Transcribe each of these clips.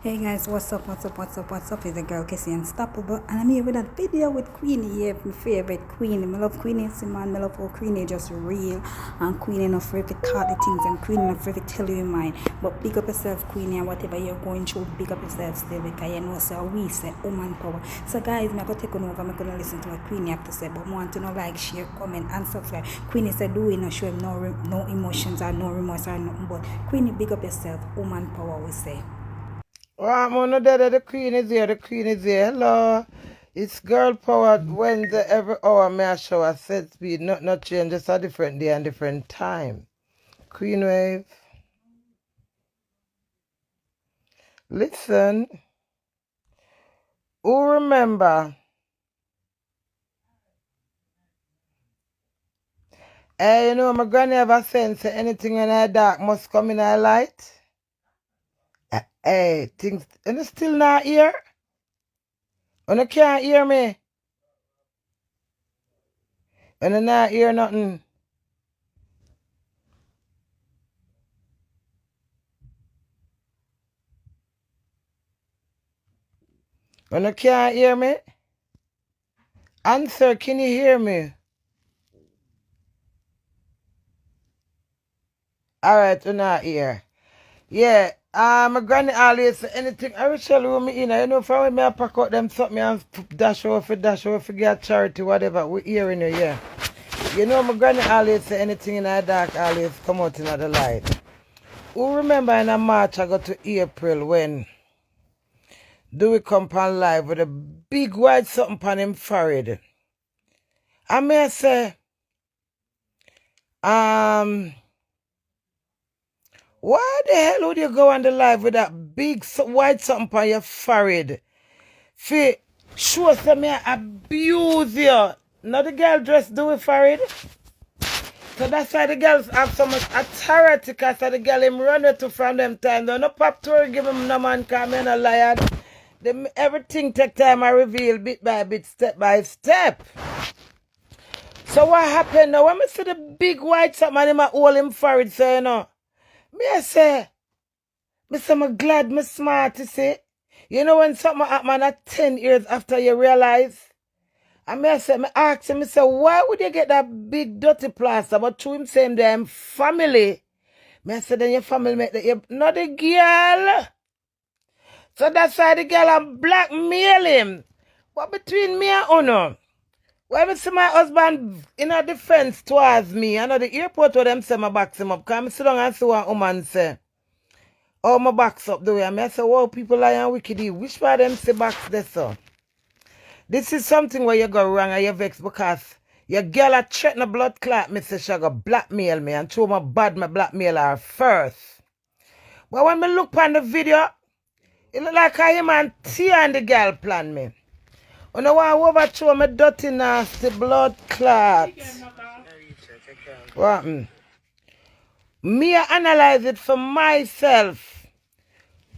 Hey guys, what's up? It's the girl Casey Unstoppable, and I'm here with a video with Queenie, yeah, my favorite Queenie. I love Queenie, see man, I love how Queenie just real, and Queenie enough for to talk the things, and Queenie enough for to tell you in mind. But big up yourself, Queenie, and whatever you're going through, big up yourself still, because you know, so we say woman power. So guys, I'm going to take on over, I'm going to listen to what Queenie have to say, but I want to know, like, share, comment, and subscribe. Queenie said, do we not show him no emotions or no remorse or nothing, but Queenie, big up yourself, woman power, we say. I'm on the Queen is here, the Queen is here. Hello. It's girl powered Wednesday every hour. May I show a set speed, not change, just a different day and different time. Queen wave. Listen. Who remember? Hey, you know, my granny ever said, say anything in the dark must come in the light. Hey, things, and it's still not here? And you can't hear me? And you not hear nothing? And you can't hear me? Answer, can you hear me? Alright, you're not here. Yeah, my granny always say anything. I will tell you me in. You know, for when me I pack out them something and dash over, get charity, whatever. We hearing you, yeah. You know, my granny always say anything in the dark always come out in the light. Who remember in a March I got to April when Dewey come on live with a big white something on him forehead. I may say, why the hell would you go on the live with that big white something on your forehead? Fi show say me abuse you. Now the girl dress do it for it. So that's why the girls have so much authority, because the girl him run it to from them time. Don't no pop to give him no man, because me no liar. Everything take time I reveal bit by bit, step by step. So what happened now? When I see the big white something and him a hold him for it, so you know. I say I'm glad, me smart to say. You know when something happen at 10 years after you realize? And I ask him, why would you get that big dirty plaster? But to him saying them family. I said, then your family make not the girl. So that's why the girl and blackmail him. What between me and unuh? When I see my husband in a defense towards me, I know the airport where them say my box him up. Because I sit down and see what woman say. Oh, my box up the way. I say, wow, people lie and wicked. Which part them say box this so? This is something where you go wrong and you vex because your girl a threaten a blood clot me say she go blackmail me and show my bad my blackmail her first. But when me look on the video, it look like I man Tia and the girl plan me. You know why overthrow me dirty nasty blood clot. What happened? Me I analyze it for myself.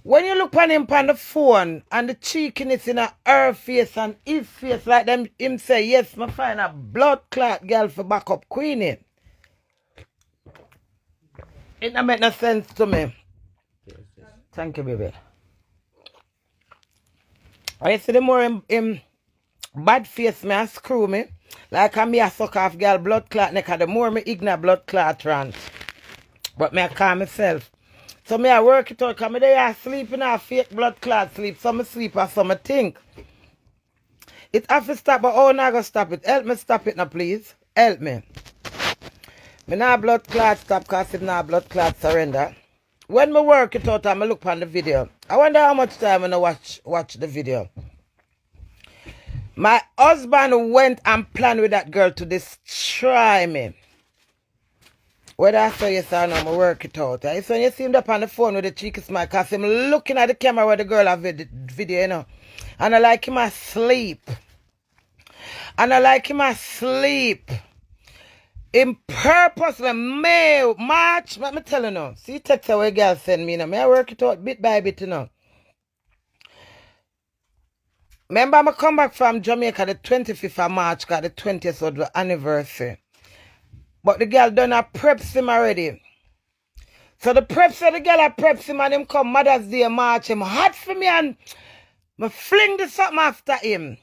When you look on him on the phone and the cheekiness in her face and his face like them, him say, yes, I find a blood clot girl for back up Queenie. It don't make no sense to me. Thank you, baby. I see the more him bad face me and screw me, like I me a suck off girl blood clot neck, the more me ignore blood clot run. But me I calm myself. So me I work it out, because me there sleep in a fake blood clot sleep. Some me sleep or some me think. It have to stop, but how not gonna stop it? Help me stop it now, please. Help me. Me not blood clot stop, because if not blood clot surrender. When me work it out and me look on the video, I wonder how much time I watch the video. My husband went and planned with that girl to destroy me. Whether I saw yes or no, I work it out. It's when you see him up on the phone with the cheeky smile, because I'm looking at the camera where the girl have the video, you know. And I like him asleep. In purposely, March, let me tell you now. See text away girl send me now. I work it out bit by bit, you know. Remember, I come back from Jamaica the 25th of March, because the 20th was the anniversary. But the girl done a prep sim already. So the preps of the girl I preps him and him come Mother's Day march him hot for me and me fling the something after him.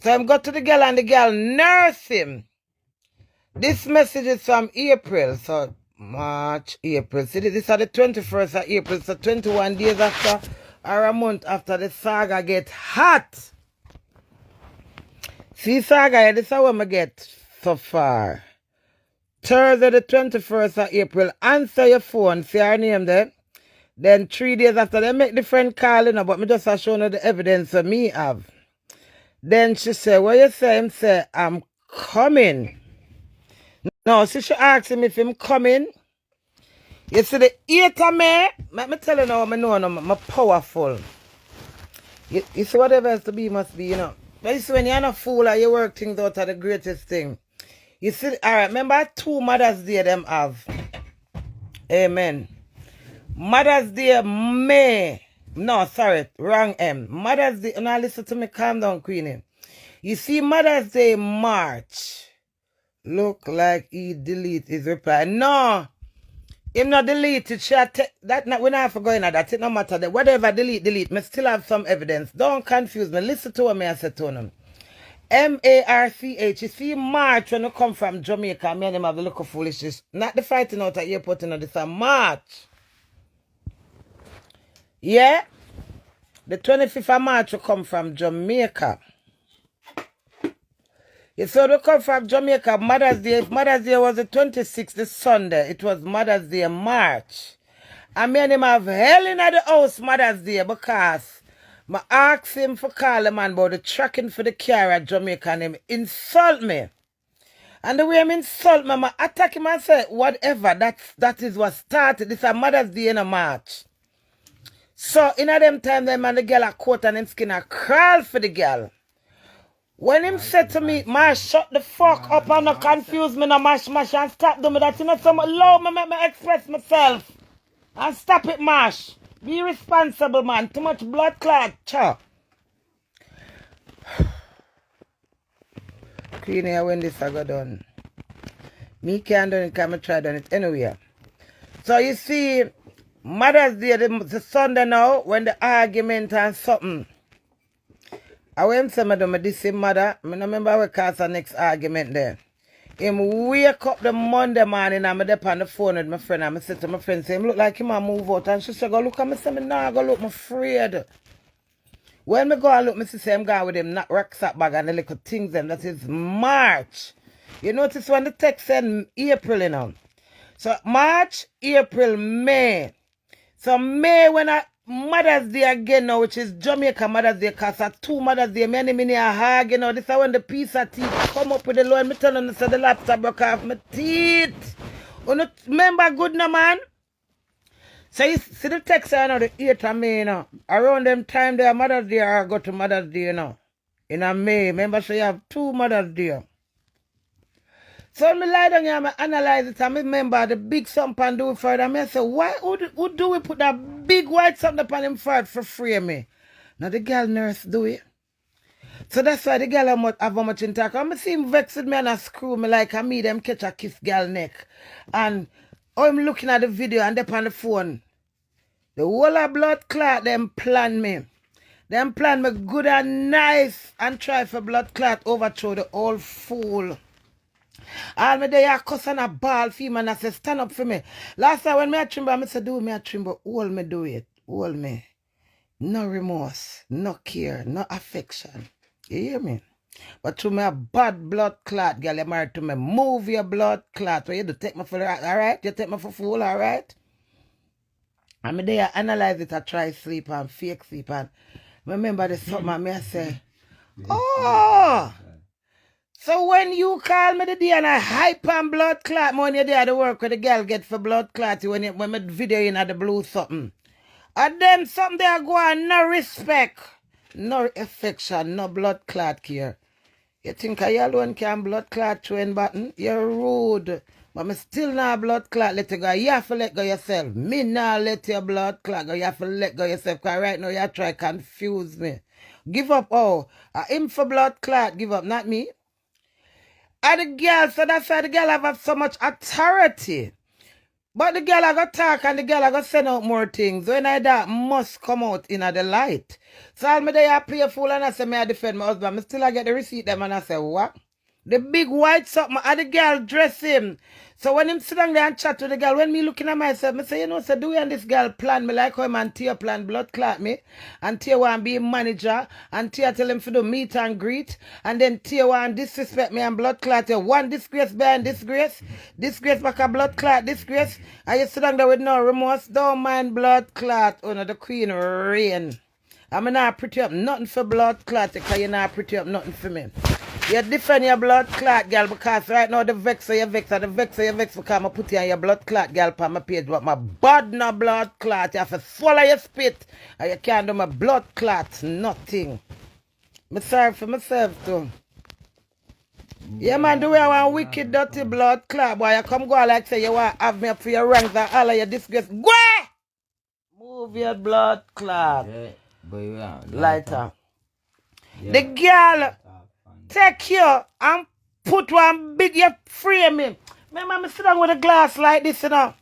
So him go to the girl and the girl nurse him. This message is from April. So March, April. See, this is the 21st of April. So 21 days after or a month after the saga get hot. See saga, this is what I get so far. Thursday the 21st of April. Answer your phone. See her name there. Then 3 days after they make the friend call, you know, but me just a show her the evidence for me have. Then she say, what you say? Him say, I'm coming. No, so she asked him if him coming. You see the 8th of May, let me tell you now, I know I'm powerful. You see whatever has to be must be, you know. But you see when you're not a fool or you work things out are the greatest thing. You see, alright, remember 2 Mother's Day them have. Amen. Mother's Day May. No, sorry, wrong M. Mother's Day, now listen to me, calm down, Queenie. You see Mother's Day March. Look like he delete his reply. No, him not delete it. That not when I forgot that. It no matter that. Whatever delete. Me still have some evidence. Don't confuse me. Listen to what I said to him. March. You see March when you come from Jamaica. Me and him have the look of foolishness. Not the fighting out at airport. This is March. Yeah. The 25th of March will come from Jamaica. You saw they come from Jamaica, Mother's Day. If Mother's Day was the 26th, this Sunday, it was Mother's Day March. And me and him have hell in the house Mother's Day because I asked him for call the man about the tracking for the car at Jamaica and him insult me. And the way him insult me, I attack him and say, whatever, that is what started. This is Mother's Day in a March. So in a them time, them and the girl a coat and him skin a crawl for the girl. When him said to me, Mash, shut the fuck up and not confuse me, no mash, and stop doing that. You know, so low me make me express myself. And stop it, Mash. Be responsible, man. Too much blood clot, cha. Queenie, when this I got done. Me can't do it, because I try done it anyway. So you see, Mother's Day, the Sunday now, when the argument and something. I went to my this mother. I remember we cast our next argument there. Him wake up the Monday morning and I'm there on the phone with my friend and I said to my friend, say, him look like him a move out. And she said, go look at me. I said, nah, go look, I'm afraid. When me go and look, I say, I'm going with him, not rucksack bag and the little things them. That is March. You notice when the text said April, you know. So March, April, May. So May when I Mother's Day again now, which is Jamaica Mother's Day, because at 2 Mother's Day, me and me a hug, you know, this is when the piece of teeth come up with the low and me tell them, so the laptop broke off my teeth. You know, remember good no man? So you see the text, you know, the 8th of May, you know, around them time there, Mother's Day, I go to Mother's Day, you know, in a May. Remember, so you have 2 Mother's Day. So me lie down here and analyze it and me remember the big something and do it for it. And I say, why would do we put that big white something upon him for it for free me? Now the girl nurse do it. So that's why the girl have how much in talk. I see him vex with me and I screw me like I me them catch a kiss girl neck. And I'm looking at the video and they on the phone. The whole of blood clot them plan me. Them plan me good and nice and try for blood clot overthrow the old fool. All me there cuss and a ball for him and I say stand up for me. Last time when me a trimber, I say do me a trimber. Hold me do it. Hold me. No remorse, no care, no affection. You hear me? But to me a bad blood clot, girl, you married to me. Move your blood clot. So you do take me for alright? You take me for fool, alright? And me there analyze it, I try sleep and fake sleep and remember the something I say, oh. So when you call me the day and I hype on blood clot, when you're there to work with the girl get for blood clot, when my video in at the blue something. And then something there go on, no respect, no affection, no blood clot care. You think I alone can blood clot train button? You're rude. But me still not blood clot let you go. You have to let go yourself. Me not let your blood clot go. You have to let go yourself. Because right now you try to confuse me. Give up, oh. Him for blood clot, give up, not me. And the girl, so that's why the girl have so much authority. But the girl I got talk and the girl I got send out more things. When I that must come out in the light. So all me there play fool and I say me I defend my husband. Me still I get the receipt them and I say what? The big white something and the girl dress him. So when him sit down there and chat to the girl, when me looking at myself, me say, you know, so do we and this girl plan me like how him and Tia plan blood clot me, and Tia want be manager, and Tia tell him for the meet and greet, and then Tia want disrespect me and blood clot you. One disgrace behind disgrace, disgrace back a blood clot, disgrace, and you sit down there with no remorse, don't mind blood clot, oh no, the queen reign. I'm not pretty up nothing for blood clot because you're not pretty up nothing for me. You defend your blood clot, girl, because right now the vex of your vex, and the vex of your vex because I put you on your blood clot, girl, on my page, but my bad no blood clot. You have to swallow your spit, and you can't do my blood clot, nothing. I'm sorry for myself, too. Yeah, man, the way I want wicked, dirty blood clot, boy, you come go like say you want to have me up for your ranks and all of your disgrace. Go! Move your blood clot. Yeah, boy, yeah, Lighter. Yeah. The girl take you and put one big you frame him. Remember me sit down with a glass like this, you know.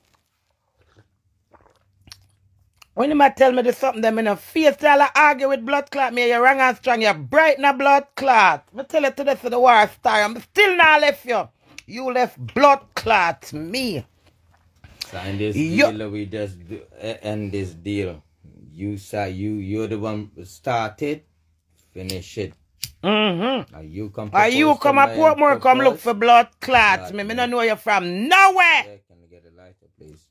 When you might tell me there's something them in a face, tell I argue with blood clot, me you're wrong and strong, you're bright in a blood clot. Me tell you today for the war star, I'm still not left you. You left blood clot, me. So in this deal, we just end this deal. You say you're the one who started, finish it. Mm-hmm. You come Or you come up Portmore, come look for blood clots. Me don't know you from nowhere. Yeah, can you get a lighter, please?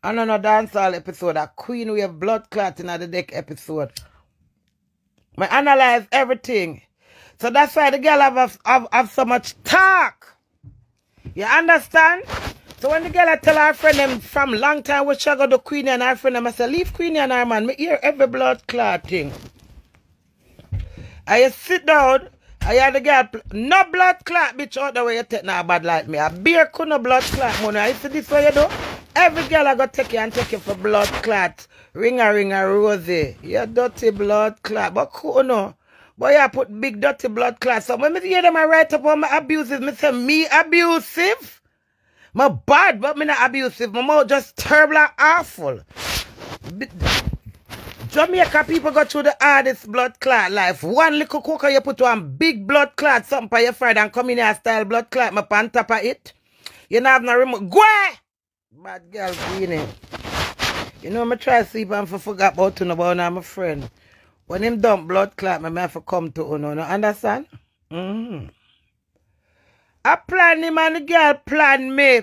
I don't know dancehall episode, a Queen we have blood clot in the deck episode. I analyze everything. So that's why the girl have so much talk. You understand? So when the girl I tell her friend them from long time we she go to Queenie and her friend them, I say leave Queenie and her man. Me hear every blood clot thing. I sit down, I hear the girl, no blood clot, bitch, out the way you take now bad like me. A beer could no blood clot money. I see this way you do? Every girl I go take you and take you for blood clot. Ring a rosy. You dirty blood clot. But cool no. But you put big dirty blood clot. So when I hear them I write up on my abusive, me say me abusive? My bad, but me not abusive. My mouth just terrible and awful. Jamaica people go through the hardest blood clot life. One little cocoa you put one big blood clot, something for your friend and come in here style blood clot, my pan top of it. You not have no remote. Go! Bad girl, Queenie. You know, I try to sleep and forget about you about my friend. When him dump blood clot, I have to come to you, no understand? I plan him and the girl plan me.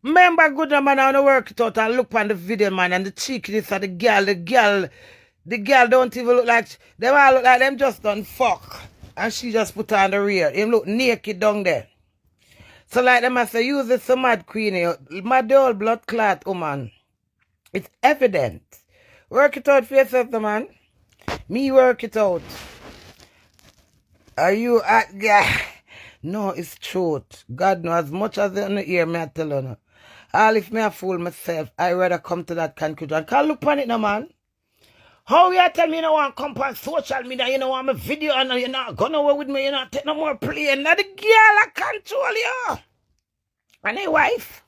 Remember good man I wanna work it out and look on the video man and the cheekiness of the girl don't even look like them all look like them just done fuck. And she just put on the rear. Him look naked down there. So like them I say use this so mad Queenie. Mad the old blood clot woman. It's evident. Work it out for yourself the man. Me work it out. Are you at yeah? No, it's truth. God knows as much as they don't hear me I tell you no. All if me a fool myself, I rather come to that conclusion. Can't look on it no man. How you tell me you don't want to come on social media, you don't want my video and you're not going nowhere with me, you not take no more play. Now the girl I control you. And a wife.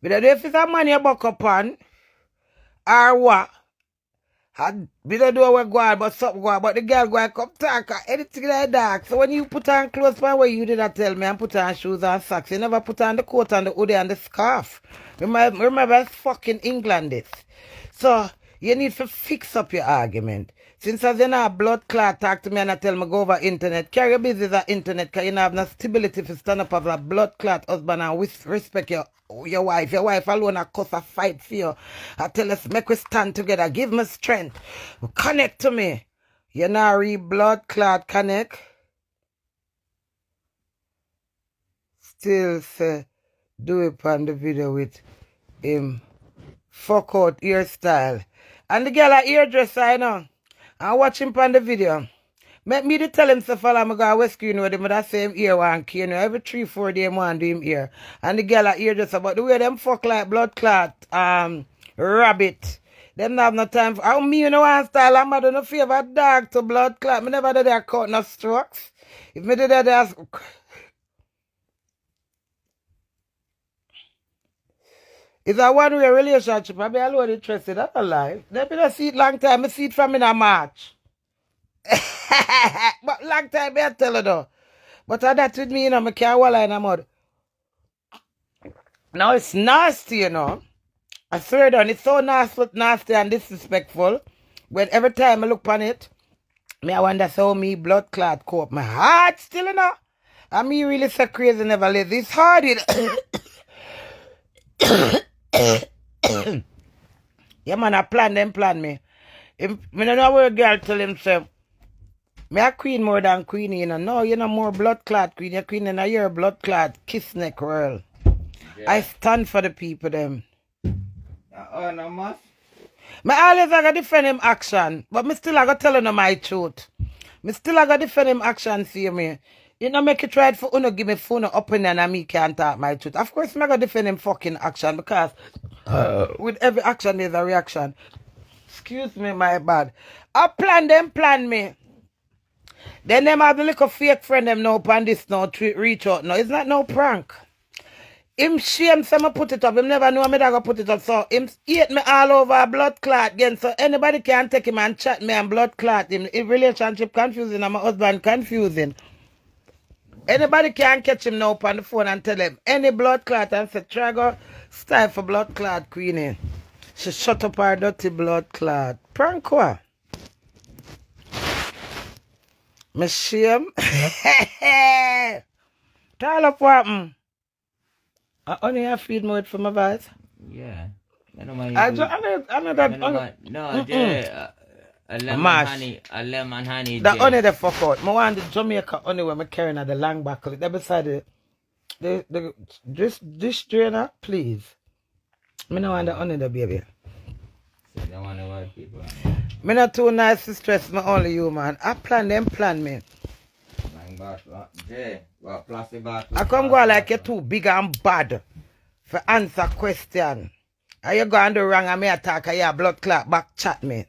But if it's a man you buck up on, or what? We don't know what go on, but something go on. But the girl go and come talk or anything like that. So when you put on clothes for where you did not tell me and put on shoes and socks, you never put on the coat and the hoodie and the scarf. Remember it's fucking England this. So you need to fix up your argument. Since as you know blood clot talk to me and I tell me go over internet, carry your business at internet because you don't have no stability to stand up as a blood clot husband and respect your wife. Your wife alone a cuss a fight for you. I tell us make we stand together. Give me strength. Connect to me. You know read blood clot connect. Still say do it on the video with him. Fuck out hairstyle. And the girl a hairdresser, you know. I watch him on the video. Make me to tell him to follow me go West Green with him with that same ear one key, you know. Every 3-4 days want do him ear. And the girl a hairdresser. But the way them fuck like blood clot, rabbit. Them not have no time for how me you know one style I'm not no favor dog to blood clot. Me never did that cut no strokes. If me did that It's a one-way relationship. I be alone interested. That's a lie. They been see it long time. I see it from in a March. But long time I tell her though. But that with me, I can't wallow in a mud. Now it's nasty, I swear down, it's so nasty and disrespectful. When every time I look on it, I wonder how me blood clot cope. My heart still, And me really so crazy never let this hard it. Yeah, man, I plan me. I don't know where a girl tell himself, me a queen more than Queenie, No, you're not more blood clot queen. You're queen in a year blood clot kiss neck world. Yeah. I stand for the people, them. No must. Me always I defend him action, but me still I got tell him my truth. Me still I got defend him action, see me. You know, make it right for uno give me phone opinion and me can't talk my truth. Of course, me got defend him fucking action because with every action there's a reaction. Excuse me, my bad. I plan me. Then them have the little fake friend them now upon this now reach out. No, it's not no prank. Him shame say me put it up. Him never know me that go put it up. So him hate me all over blood clot again. So anybody can take him and chat me and blood clot him. His relationship confusing and my husband confusing. Anybody can catch him now upon the phone and tell him any blood clot and say try go style for blood clot Queenie. She shut up her dirty blood clot. Prank what? Me shame. Tell up what I only have feed mode for my voice. Yeah. I know that. No, a lemon honey. That only the fuck out. I want the Jamaica only when I carrying at the long buckle. They beside this drainer, please. Me no want the only the baby. So you don't want the white people. Me not too nice to stress me only you, man. I plan me. I come go like you're too big and bad for answer question. Are you going to wrong and me attack your blood clot back chat me?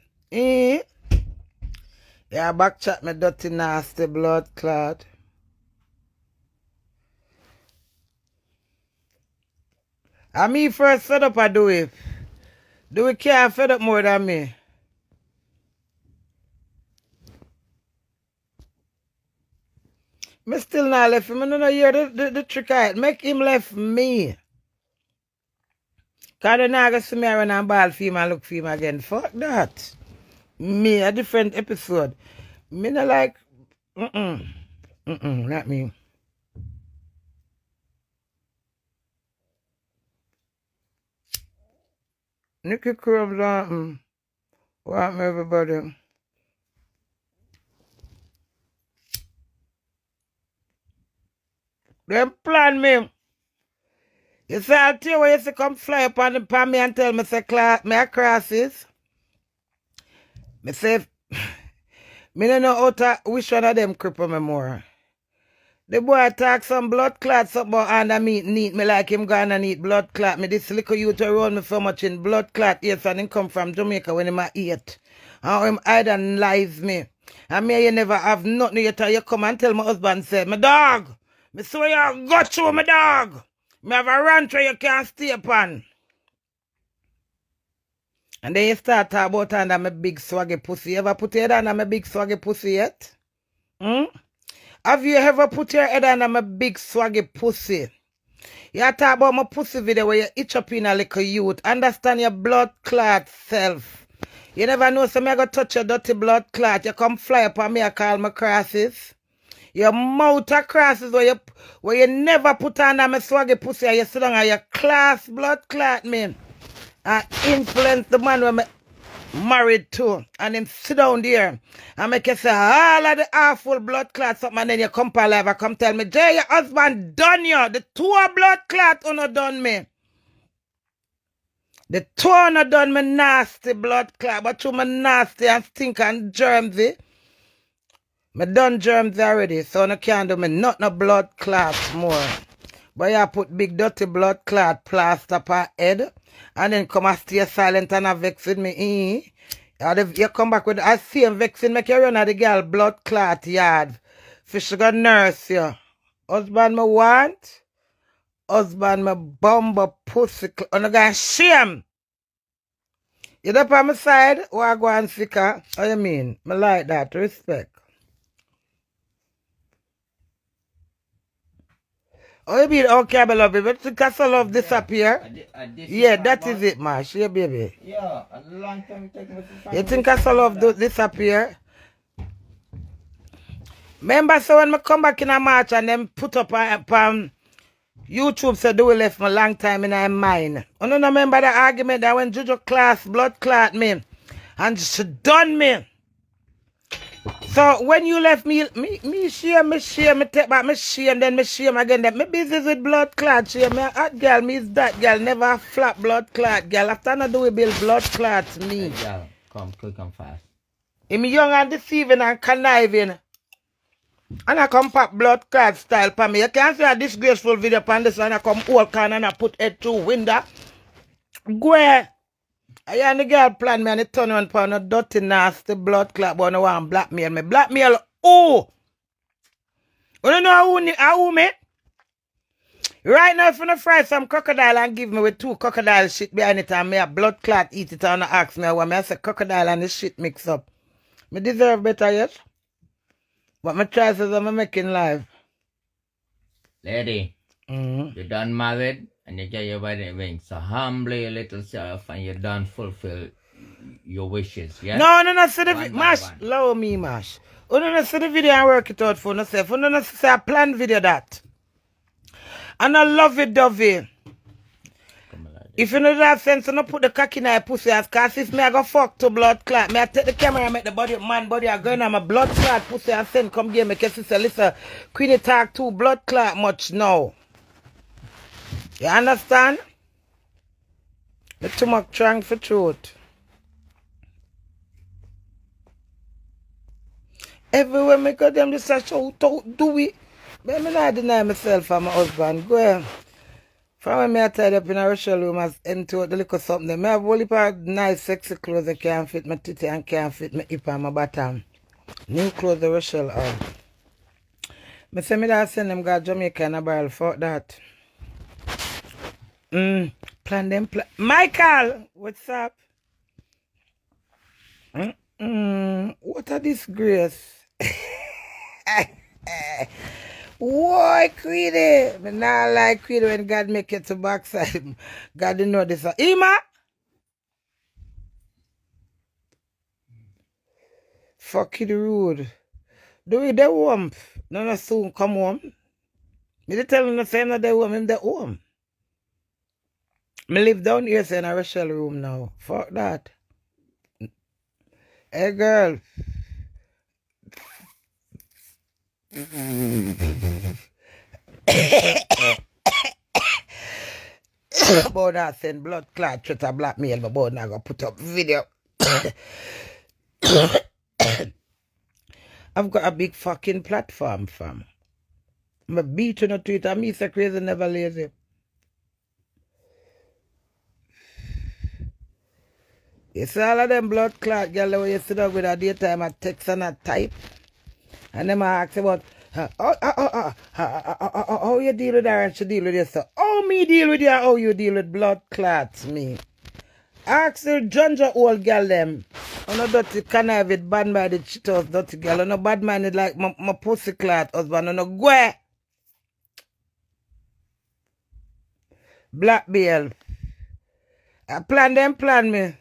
Yeah, back chat me dirty nasty blood clot. And me first fed up I do it. Do we care fed up more than me? Me still not left him. I don't hear the trick out. Make him left me. Because they're not going to see me around and ball for him and look for him again. Fuck that. Me, a different episode. Me not like, not me. Nicky Crumbs on, welcome everybody. Them plan me. You say I'll tell you where you say come fly up on the pan me and tell me say me a crosses. Me say me don't know how to which one of them cripple me more. The boy talk some blood clot something about under meat neat me like him gonna need blood clot. Me this little youth around me so much in blood clot yes and him come from Jamaica when him a 8. And him idolize me. And me you never have nothing yet you come and tell my husband say, my dog, me saw you got you my dog. Me have a ranch where you can't stay upon. And then you start talk about under my big swaggy pussy. You ever put your head under my big swaggy pussy yet? Have you ever put your head under my big swaggy pussy? You talk about my pussy video where you itch up in a little youth. Understand your blood clot self. You never know so me I go touch your dirty blood clot. You come fly up on me I call my crosses. Your mouth are crosses where you never put under my swaggy pussy and you sit down and you class blood clot me. And influence the man where me married to and him sit down there and make you say all of the awful blood clot something and then you come for live and come tell me Jay your husband done you. The 2 blood clot uno done me. The 2 uno done me nasty blood clot but you me nasty and stink and germsy. Me done germs already so no can't do me not no blood clot more. But you put big dirty blood clot plaster up her head and then come and stay silent and vex with me. You come back with I see him vexing make you run at the girl blood clot yard. Fish got nurse you. Husband me want. husband, my bumper pussy. And I got shame. You up on my side, or I go and sicker? What you mean? I like that. Respect. Oh, you mean, okay, I love you. But think I love disappear? Yeah, that is it, Mash. Yeah, baby. Yeah, a long time it take me to find You think I love disappear? Remember, so when I come back in a March and then put up on YouTube, so do we left me long time in my mind. I don't remember the argument that when Juju class blood clot me and she done me. So when you left me shame, me take back me shame, then me shame again. That me business with blood clot shame. Me a hot girl, me is that girl, never flap blood clot girl. After I do we build blood clot me. Hey, girl, come quick and fast. I'm young and deceiving and conniving. And I come pop blood clot style for me. You can't see a disgraceful video on this and I come all can and I put head through window. Go ahead. I and the girl plan me and it turn on for a dirty nasty blood clot but no one blackmail me. Blackmail who? You don't know who me? Right now if you fry some crocodile and give me with 2 crocodile shit behind it and me a blood clot eat it and ask me what me I say crocodile and the shit mix up. Me deserve better yes? But my choices I'm making live. Lady, you done married and you get your wedding ring. So humble your little self and you done fulfill your wishes, yeah? No, see the video. Mash, allow me, Mash. You don't see the video and work it out for yourself. You don't see a planned video that. And I love it, Dovey. If you know that sense, you don't put the cock in your pussy as cause if me I go fuck to blood clot. Me I take the camera and make the body, man body I go in and my blood clot pussy and send come give me cause sister listen, Queenie talk too blood clot much now. You understand? Me too much trying for truth. Everywhere me go them just say so do we. But me not deny myself and my husband. Go ahead. From when me I tied up in a Rochelle room as empty out the little something there. Me have only pair of nice sexy clothes that can't fit my titty and can't fit my hip and my bottom. New clothes the Rochelle have. Me say me that send them go to Jamaica and a barrel. Fuck that. Plan them Michael, what's up? What a disgrace. Why, Queenie? Me not like Queenie when God make it to backside. God didn't know this. Ima? Fuck you the rude. Do it the home. No soon come home. Me dey tell you no say no dey home, him dey home. Me live down here say in a Rochelle room now. Fuck that. Hey girl. About that send blood clot threat a blackmail, but about now go put up video. I've got a big fucking platform, fam. I'm beating on Twitter. Me so crazy, never lazy. You see all of them blood clot girl when you sit down with a daytime a text and a type. And them ask about how you deal with her and she deal with you. So how me deal with you, how you deal with blood clots me. Ask the Junja old girl them. I'm not dirty connived bad minded shit house dirty girl. I'm not bad minded like my pussy clot husband. I'm not go. Black Bill. I plan them plan me.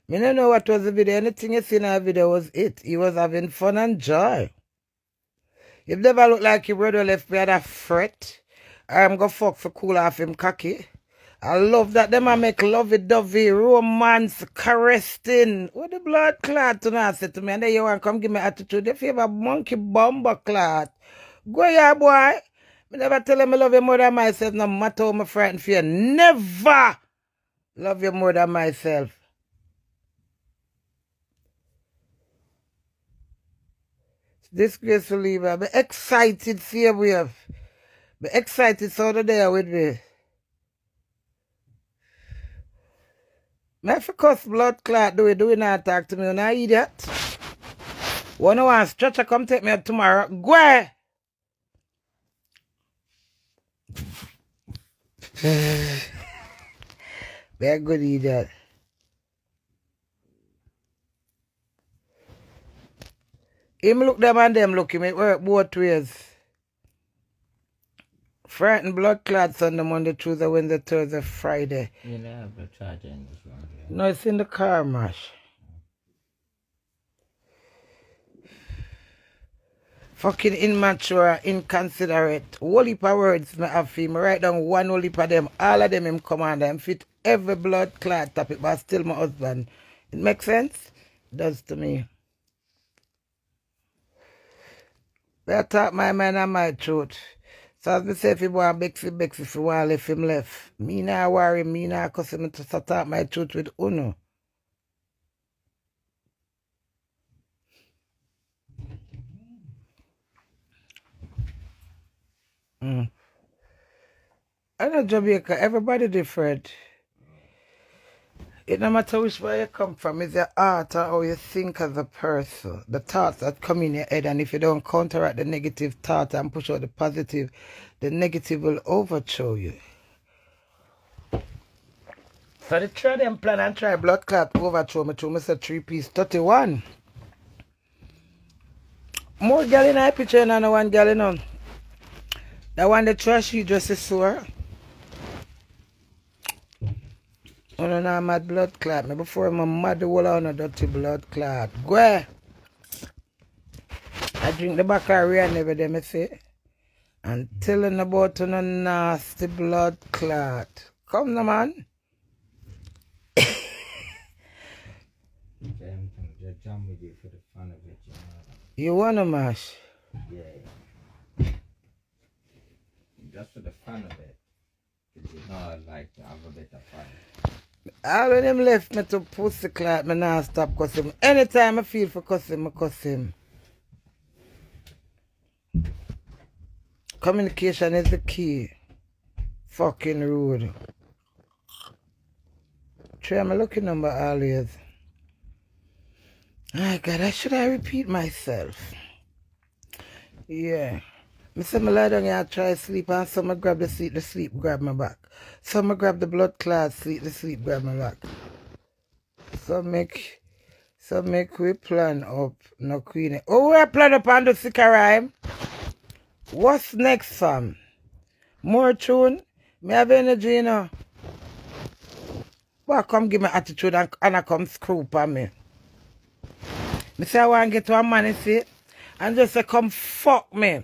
Me don't know what was the video. Anything you see in that video was it. He was having fun and joy. If never look like your brother left me at a fret, I'm gonna fuck for cool off him cocky. I love that them I make lovey-dovey, romance, caressing. What the blood clot to not say to me? And then you want to come give me attitude. If you have a monkey bomber clot, go here, boy. Me never tell him I love you more than myself, no matter how I'm frightened for you. Never love you more than myself. Disgraceful leaver. I'm excited, see you with. I'm excited, so there with me. My for cuss blood clot do we not talk to me, you idiot. One want stretcher come take me out tomorrow. Go. Very good idiot. Him look them and them look him. It work both ways. Frightened blood clots on the Monday, Tuesday, Wednesday, Thursday, Friday. You know, have the charger in this one. Yeah. No, it's in the car, Mash. Fucking immature, inconsiderate. Whole heap of words me have for him. I write down one whole heap of them. All of them him command. Him fit every blood clot topic, but still my husband. It makes sense? It does to me. I talk my mind and my truth. So as me say, if he want Bexy, if he want left him left. Me not worry, me not cuss him to talk my truth with unuh. I know Jamaica, everybody different. It no matter which way you come from, it's your heart or how you think as a person. The thoughts that come in your head, and if you don't counteract the negative thought and push out the positive, the negative will overthrow you. So they try them plan and try blood clot overthrow me through Mr. 3-piece 31. More gal in my picture than no one gal in on. That one the trash you just is sore. I don't know mad blood clot. Me before I'm mad the whole on a dirty blood clot. Go ahead. I drink the back of rain every day, me say. And telling about a nasty blood clot. Come now, man. Just jump with you for the fun of it, you know. You wanna mash? Yeah. Just for the fun of it. Because you know I like to have a bit of fun. All of them left me to pussy clot, me now stop cuss him. Anytime I feel for cuss him, I cuss him. Communication is the key. Fucking rude. Try my lucky number always. Oh God, should I repeat myself? Yeah. Me say me lie down here and try sleep, and some grab the sleep grab my back. Some grab the blood clot, the sleep grab my back. So make we plan up, no Queenie. Oh, we plan up on the sick rhyme. What's next, fam? More tune? Me have energy, you know. Well, come give me attitude and I come screw on me. Me say I want to get to a man, you see, and just say come fuck me.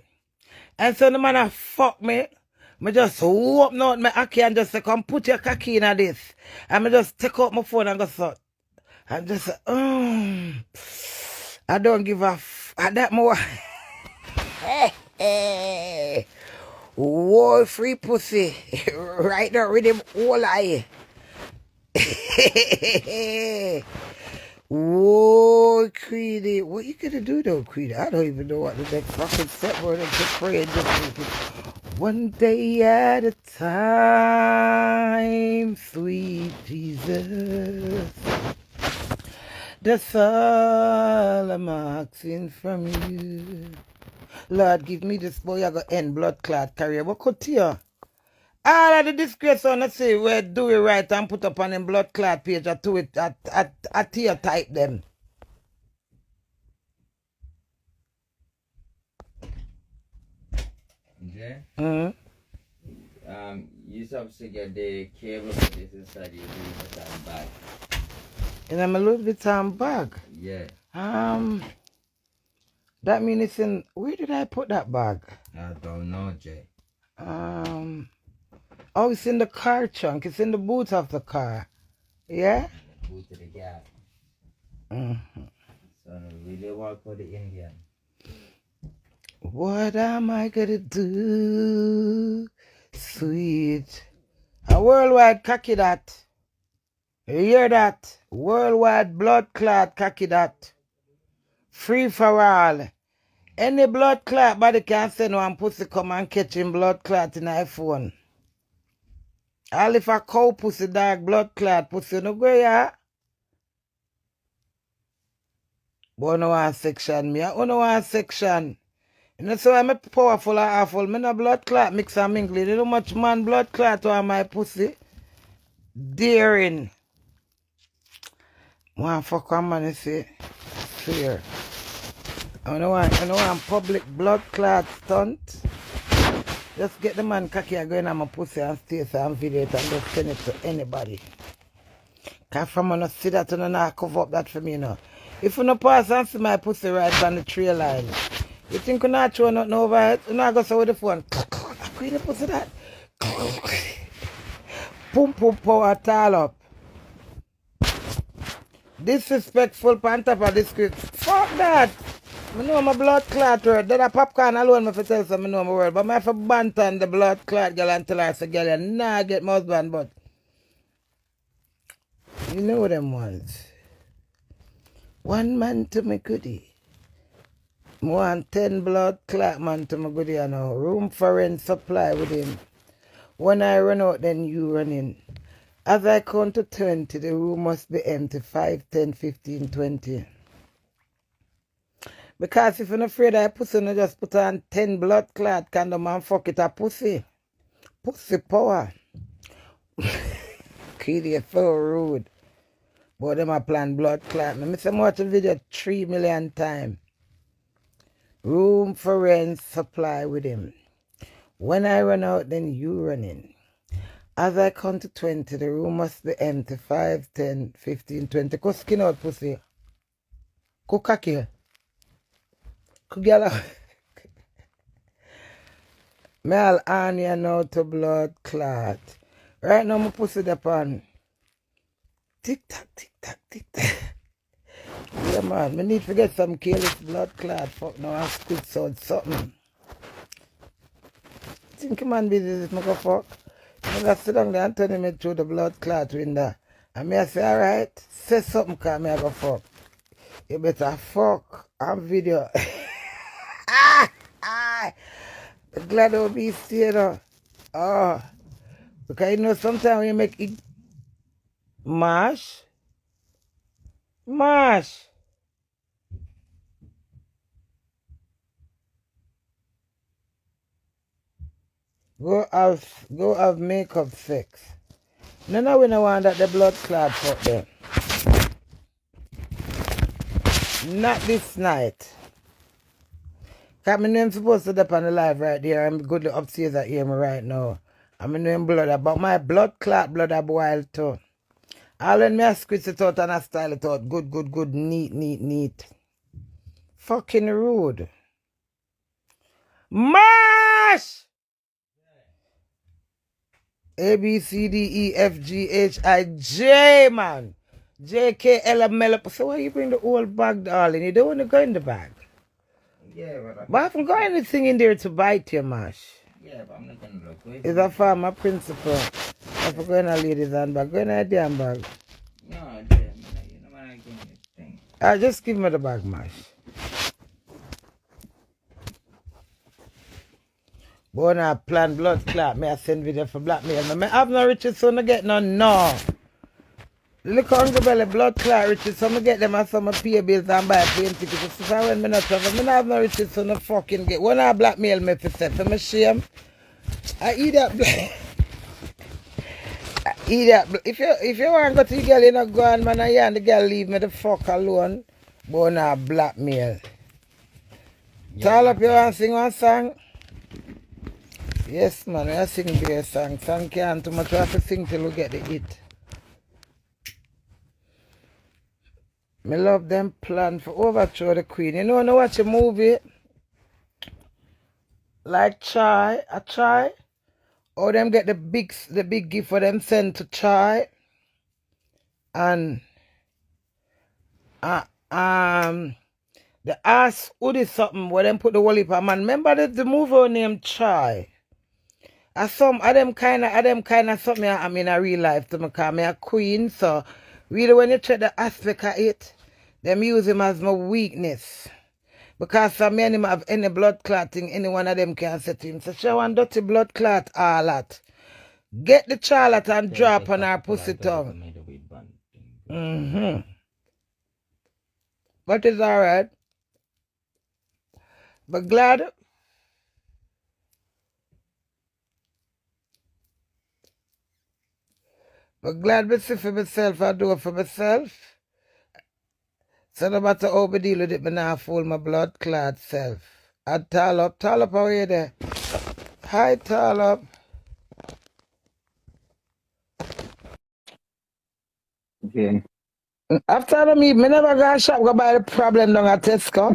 And so the man a fuck me. Me just open out my cocky and just say come put your cocky in this. And me just take out my phone and go so. And just say, I don't give a that more. Whole free pussy. Right there with him whole eye. Whoa, Queenie. What you gonna do though, Queenie? I don't even know what the next fucking step word is. Just pray and just one day at a time, sweet Jesus. That's all I'm asking from you. Lord, give me this boy, I got end blood clot career. What could you? All of the disgrace on the say where do it right and put up on them blood clot page or to it at tier type them. Okay? Mm-hmm. You supposed to get the cable for this inside your Louis Vuitton bag. And I'm a Louis Vuitton bag. Yeah. That means it's in, where did I put that bag? I don't know, Jay. Oh, it's in the car trunk. It's in the boot of the car. Yeah? The boot of the gas. Mm-hmm. So really work for the Indian. What am I gonna do, sweet? A worldwide cocky that. You hear that? Worldwide blood clot cocky that. Free for all. Any blood clot body can send one pussy come and catch him blood clot in iPhone. All if a cow pussy dog blood clot pussy no go ya. But no one section me. I no one section. You know, so I'm a powerful or awful. Me no blood clot mix and mingle. You know much man blood clot on my pussy. Daring. One fuck one man, you see. Fear. I don't want public blood clot stunt. Just get the man cocky going on my pussy and stay and video it and just send it to anybody. Cause from I not see that and not cover up that for me, you know. If you no pass and see my pussy right on the trail line, you think you not throw nothing over it? You not go so with the phone. I Queenie pussy that. Pum pum power tall up. Disrespectful pan top of this script. Fuck that. I know my blood clot word. That a popcorn alone me for tell some I know my word. But I have to bantan the blood clot girl and tell her say girl you nah get my husband, but you know them ones. One man to me goodie. More than 10 blood clot man to my goodie and now. Room for rent supply with him. When I run out, then you run in. As I count to 20, the room must be empty. 5, 10, 15, 20. Because if you're not afraid of pussy, you just put on 10 blood clot condom and fuck it a pussy. Pussy power. Queenie is so rude. But them a plan blood clot. I miss watch the video 3 million times. Room for rent supply with him. When I run out, then you run in. As I count to 20, the room must be empty. 5, 10, 15, 20. Go skin out pussy. Go cocky. Go get out. Me all on you now to blood clot. Right now my pussy depon. Tick tock, tick tock, tick tock. Yeah man, me need to get some careless blood clot. Fuck no, I squid sound something. Think a man busy this go fuck. I'm gonna sit down there and tell him through the blood clot window. And me I say, alright, say something cause me I go fuck. You better fuck on video. Glad I'll be still. Oh. Because you know sometimes you make it mash. Go have makeup sex. No, we don't want that the blood clot fuck them. Not this night. Cause my name supposed to be up on the live right there. I'm good upstairs at hear me right now. I'm name blood, but my blood clot blood a boil too. All when me I squeeze it out and I style it out. Good, neat. Fucking rude. Mash! A, B, C, D, E, F, G, H, I, J, man. J, K, L, M, L. So why you bring the whole bag, darling? You don't want to go in the bag. Yeah, But I haven't got anything in there to bite you, Mash. yeah, but I'm not going to look. It's a farmer principle. If I'm going to ladies' handbag, go in a damn bag. No, damn, you know what I give me this thing. Just give me the bag, Mash. But I plan blood clot, me I send video for blackmail. I have no riches, so I get none, no. Look hungry belly, blood clot riches, so I get them and some pay bills and buy plane tickets. So when me not travel, I have no riches, so I fucking get. When I blackmail me for set, for me shame. I eat that black. If you want to go to the girl, you not go on, man, and the girl leave me the fuck alone. But now blackmail. Tall up you want to sing one song? Yes, man, I sing their song. Song can't too much. I have to sing till we get the hit. Me love them plan for overthrow the queen. You know, when I watch a movie like Chai, a Chai, or them get the big gift for them send to Chai, and the ass Woody something where them put the whole heap of man. Remember the movie named Chai? Some of them kind of something I'm in a real life to me, because I'm a queen, so really when you check the aspect of it, them use him as my weakness. Because some men have any blood clotting, any one of them can set him. So she want dirty blood clot all that. Get the charlotte and drop on her pussy tongue. but it's all right. But glad. But glad me see for myself, I do it for myself. So no matter how I deal with it, me not fool my blood clot self. And tall up, how are you there? Hi, tall up. Okay. After me never go shop go buy the problem down at Tesco.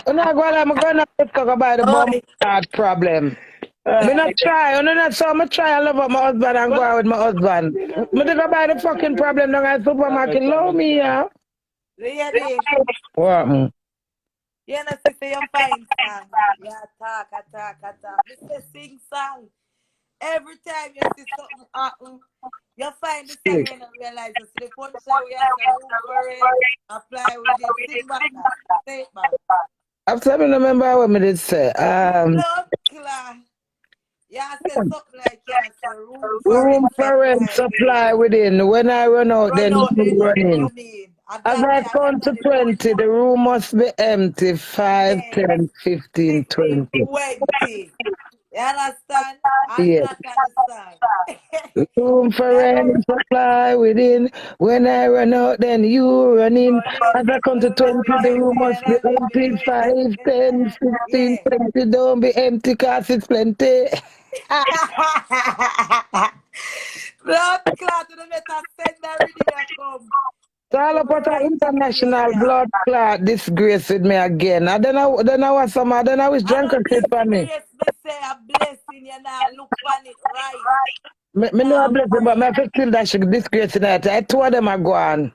I'm not going to Tesco go buy the bomb card problem. Me not try, not so I try and love up my husband and go out with my husband. Me to go buy the fucking problem down at supermarket. Love me, yeah. Really? What? You know, say you find song. Yeah, talk. Me say sing song. Every time you see something happen, you find the song and you realize you see the punchline we have to room for it, apply with it, sing back that. Say it back. After me remember what me did say. Blood clot. Yeah, say something like yeah, say room for it, Room for rent supply within. supply within. When I run out, Run then out you then run in. you need. And As that I me I count remember to the 20, the room must be empty. 5, yes, 10, 15, 15, 20. 20. You understand? And Yes. that kind of song. Room for Yeah, go rent supply within. When I run out, then you run in. running. As I count to When we 20, must be the room empty, must and be I must be empty. 20. 5, 10, 15, Yeah. 20. Don't be empty because it's plenty. Blood clot to the better send that ready me come. So all Come about an right it international Canadian. blood clot disgrace with me again. I don't know I don't know which I drunk know a kid for me. disgrace me say a blessing you now look on it right. Me know a Now blessing, but pray. me have to kill that shit disgrace tonight. I told them I go on.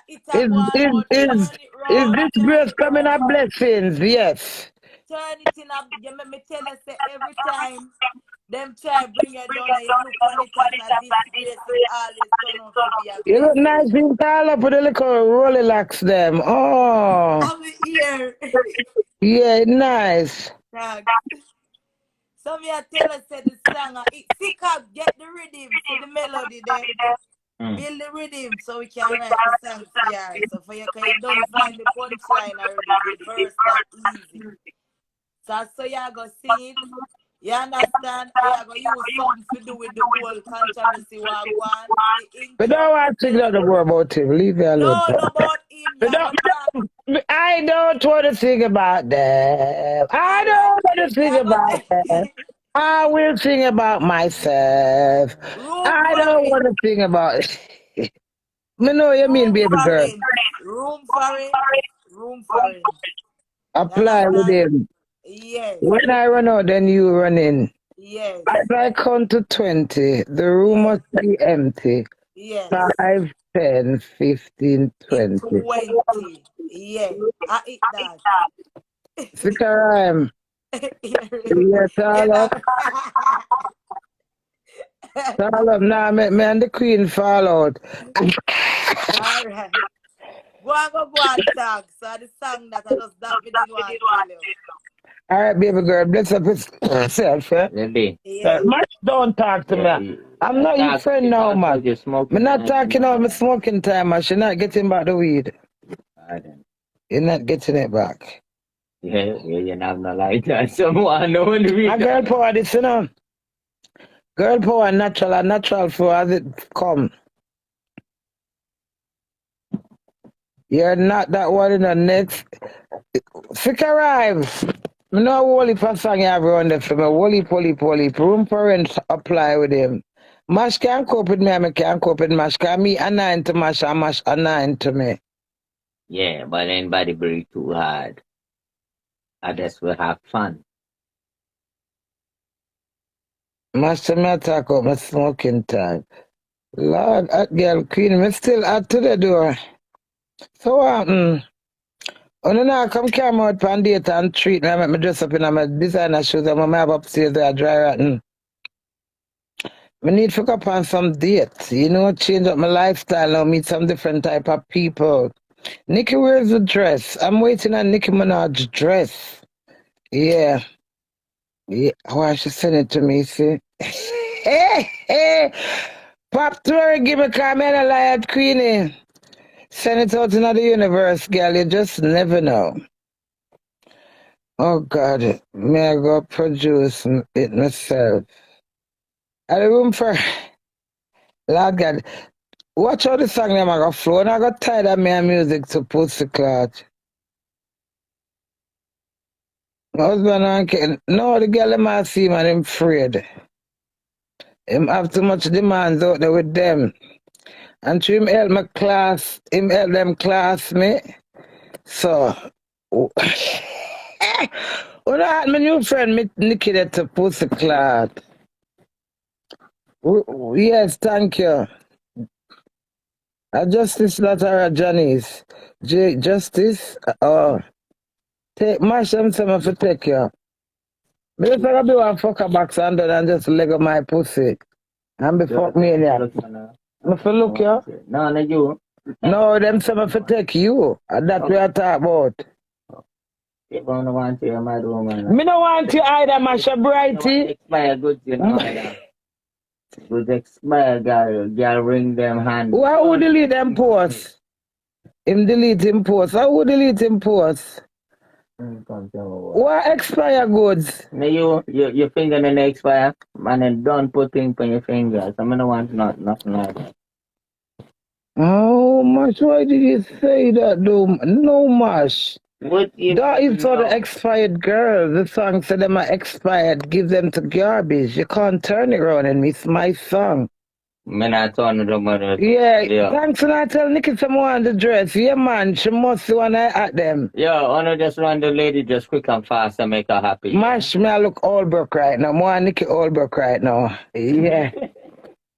It a go on but Is turn disgrace it coming round. up blessings? Yes. Turn it in a you make me tell you say every time them try bring you down and you look on it as a disgrace, it always turn out to be a You look blessing. nice in tall up with a little rolly locks them. Oh. I'm here. Yeah, nice. Thanks. So me I tell you say the song it sick up, get the rhythm, see the melody there. Build the rhythm so we can write the song for you. So for you can you don't find the punchline already, the verse that easy. So you go sing it. You understand? You go use something to do with the whole controversy what go on for the We intro. don't want to think Then, nothing more about him. Leave me alone. no about him. You We go talk. I don't want to think about them. I Alright. don't want to You think about them. go I will think about myself. room I for don't it. want to think about me know you mean, Room baby for girl. it. Room for it. Room for it. You Apply with understand? him. Yes. When I run out, then you run in. Yes. As I count to 20, the room Yes. must be empty. Yes. 5, 10, 15, It 20. 20. Yeah. I eat that. Sick a rhyme. Yeah, You tall know. up. Tall up. Nah, me and the queen fall out. All right. Go and talk. So the song that I just that we didn't want to tell you. All right, baby girl, bless up yourself, yeah? Ready? Yeah. Much don't talk to me. I'm not your friend now, man. I'm not talking about my smoking time, man. You're not getting back the weed. You're not getting it back. Yeah, you're not gonna like that. Someone know when we A girl power this, you know. Girl power natural and natural for as it come. You're not that one in the next. Sick arrive. Me know Wally for song you have around there for me. Wally. Room for rent apply with him. Mash can't cope with me, I can't cope with Mash. Cause me a 9 to Mash and Mash a 9 to me. Yeah, but anybody breathe too hard. I just will have fun. Mash to me talk about my smoking time. Lord, that girl Queen, me still out to the door. So what happen? When I come come out pan date and treat me, I make me dress up in my designer shoes and I have upstairs there dry rotten. We need to go on some dates, you know, change up my lifestyle now, meet some different type of people. Nicki wears the dress. I'm waiting on Nicki Minaj's dress. Yeah. Yeah. Why she send it to me, see? Hey, hey. Pop Tory give me comment a lie at Queenie. Send it out into the universe, girl. You just never know. Oh, God. May I go produce it myself? At the room for... Lord God. Watch how the song them I got flow. And I got tired of my music to Pussycat. My husband and kid. No, the girl them I see, man, I'm afraid. Him have too much demands out there with them. And to him help my class, him help them class me. So, when I had my new friend, me Nikki, that to Pussycat. Yes, thank you. Justice Latara Janice. Justice, take mash them some for take you. Me just gonna be one fucker box under and just leg of my pussy. And be fuck me in here. Me for look you. No, not you. No, them some for take you. And that we are talking about. If I don't want you, I might do, man. Me no want you either, Masha Brighty. Expire goods, you know. Goods expire, girl, ring them hand. Why would delete them posts? Him delete him posts. How would delete him posts? Why expire goods? No, your finger then expire, and then don't put things on your fingers. I don't want nothing like that. Oh, Mash, why did you say that, though? No, Mash. What if That is for the expired girls. The song said them are expired. Give them to garbage. You can't turn it around and miss my song. Me not turn them on. Yeah, thanks when I tell Nikki someone the dress. Yeah, man, she must want to at them. Yeah, I know just run the lady just quick and fast and make her happy. Mash, me I look Allbrook right now. More Nikki Allbrook right now. Yeah.